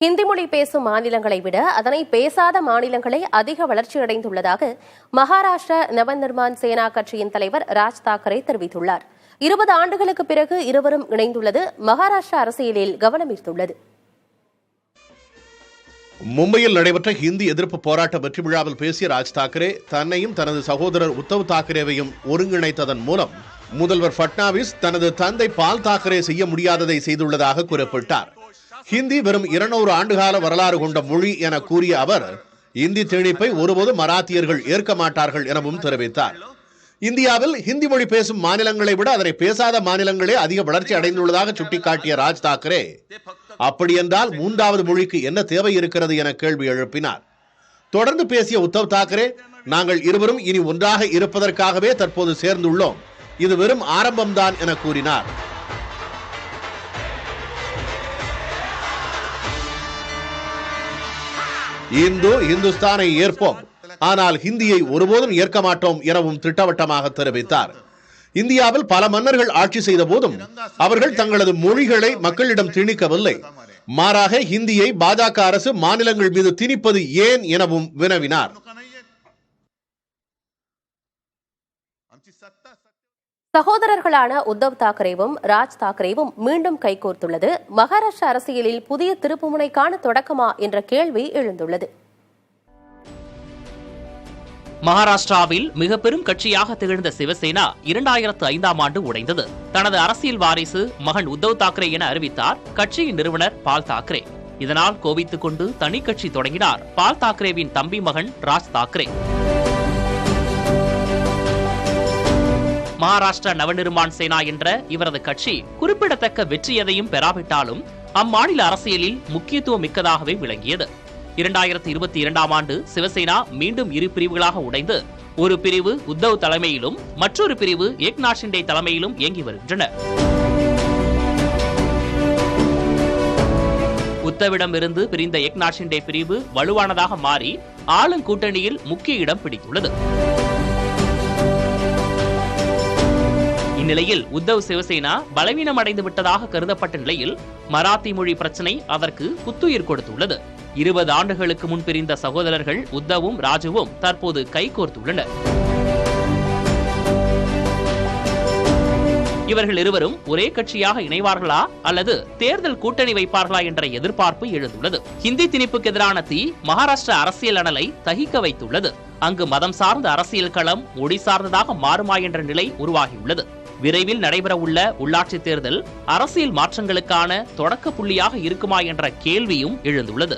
ஹிந்தி மொழி பேசும் மாநிலங்களை விட அதனை பேசாத மாநிலங்களே அதிக வளர்ச்சியடைந்துள்ளதாக மகாராஷ்டிரா நவநிர்மாண் சேனா கட்சியின் தலைவர் ராஜ் தாக்கரே தெரிவித்துள்ளார். 20 ஆண்டுகளுக்கு பிறகு இருவரும் இணைந்துள்ளது மகாராஷ்டிரா அரசியலில் கவனம் ஈர்த்துள்ளது. மும்பையில் நடைபெற்ற ஹிந்தி எதிர்ப்பு போராட்ட வெற்றி விழாவில் பேசிய ராஜ் தாக்கரே தன்னையும் தனது சகோதரர் உத்தவ் தாக்கரேவையும் ஒருங்கிணைத்ததன் மூலம் முதல்வர் பட்னாவிஸ் தனது தந்தை பால் தாக்கரே செய்ய முடியாததை செய்துள்ளதாக குறிப்பிட்டார். ஹிந்தி வெறும் 200 ஆண்டுகால வரலாறு கொண்ட மொழி என கூறிய அவர் இந்தி திணிப்பை ஒருபோதும் மராத்தியர்கள் ஏற்க மாட்டார்கள் எனவும் தெரிவித்தார். இந்தியாவில் ஹிந்தி மொழி பேசும் மாநிலங்களை விட அதனை பேசாத மாநிலங்களே அதிக வளர்ச்சி அடைந்துள்ளதாக சுட்டிக்காட்டிய ராஜ் தாக்கரே அப்படியென்றால் மூன்றாவது மொழிக்கு என்ன தேவை இருக்கிறது என கேள்வி எழுப்பினார். தொடர்ந்து பேசிய உத்தவ் தாக்கரே, நாங்கள் இருவரும் இனி ஒன்றாக இருப்பதற்காகவே தற்போது சேர்ந்துள்ளோம், இது வெறும் ஆரம்பம்தான் என கூறினார். இந்துஸ்தானை ஏற்போம், ஆனால் ஹிந்தியை ஒருபோதும் ஏற்க மாட்டோம் எனவும் திட்டவட்டமாக தெரிவித்தார். இந்தியாவில் பல மன்னர்கள் ஆட்சி செய்த போதும் அவர்கள் தங்களது மொழிகளை மக்களிடம் திணிக்கவில்லை. மாறாக ஹிந்தியை பாஜக அரசு மாநிலங்கள் மீது திணிப்பது ஏன் எனவும் வினவினார். சகோதரர்களான உத்தவ் தாக்கரேவும் ராஜ் தாக்கரேவும் மீண்டும் கைகோர்த்துள்ளது மகாராஷ்டிரா அரசியலில் புதிய திருப்புமுனைக்கான தொடக்கமா என்ற கேள்வி எழுந்துள்ளது. மகாராஷ்டிராவில் மிக பெரும் கட்சியாக திகழ்ந்த சிவசேனா 2005ஆம் ஆண்டு உடைந்தது. தனது அரசியல் வாரிசு மகன் உத்தவ் தாக்கரே என அறிவித்தார் கட்சியின் நிறுவனர் பால் தாக்கரே. இதனால் கோபித்துக் கொண்டு தனி கட்சி தொடங்கினார் பால் தாக்கரேவின் தம்பி மகன் ராஜ் தாக்கரே. மகாராஷ்டிரா நவநிர்மாண் சேனா என்ற இவரது கட்சி குறிப்பிடத்தக்க வெற்றி எதையும் பெறாவிட்டாலும் அம்மாநில அரசியலில் முக்கியத்துவம் மிக்கதாகவே விளங்கியது. 2022ஆம் ஆண்டு சிவசேனா மீண்டும் இரு பிரிவுகளாக உடைந்து ஒரு பிரிவு உத்தவ் தலைமையிலும் மற்றொரு பிரிவு ஏக்நாத் ஷிண்டே தலைமையிலும் இயங்கி வருகின்றன. உத்தவிடம் இருந்து பிரிந்த ஏக்நாத் ஷிண்டே பிரிவு வலுவானதாக மாறி ஆளும் கூட்டணியில் முக்கிய இடம் பிடித்துள்ளது. இந்நிலையில் உத்தவ் சிவசேனா பலவீனம் அடைந்து விட்டதாக கருதப்பட்ட நிலையில் மராத்தி மொழி பிரச்சனை அதற்கு புத்துயிர் கொடுத்துள்ளது. 20 ஆண்டுகளுக்கு முன் பிரிந்த சகோதரர்கள் உத்தவும் ராஜுவும் தற்போது கைகோர்த்துள்ளனர். இவர்கள் இருவரும் ஒரே கட்சியாக இணைவார்களா அல்லது தேர்தல் கூட்டணி வைப்பார்களா என்ற எதிர்பார்ப்பு எழுந்துள்ளது. ஹிந்தி திணிப்புக்கு எதிரான தீ மகாராஷ்டிரா அரசியல் அனலை தகிக்க வைத்துள்ளது. அங்கு மதம் சார்ந்த அரசியல் களம் மொழி சார்ந்ததாக மாறுமா என்ற நிலை உருவாகியுள்ளது. விரைவில் நடைபெறவுள்ள உள்ளாட்சி தேர்தல் அரசியல் மாற்றங்களுக்கான தொடக்க புள்ளியாக இருக்குமா என்ற கேள்வியும் எழுந்துள்ளது.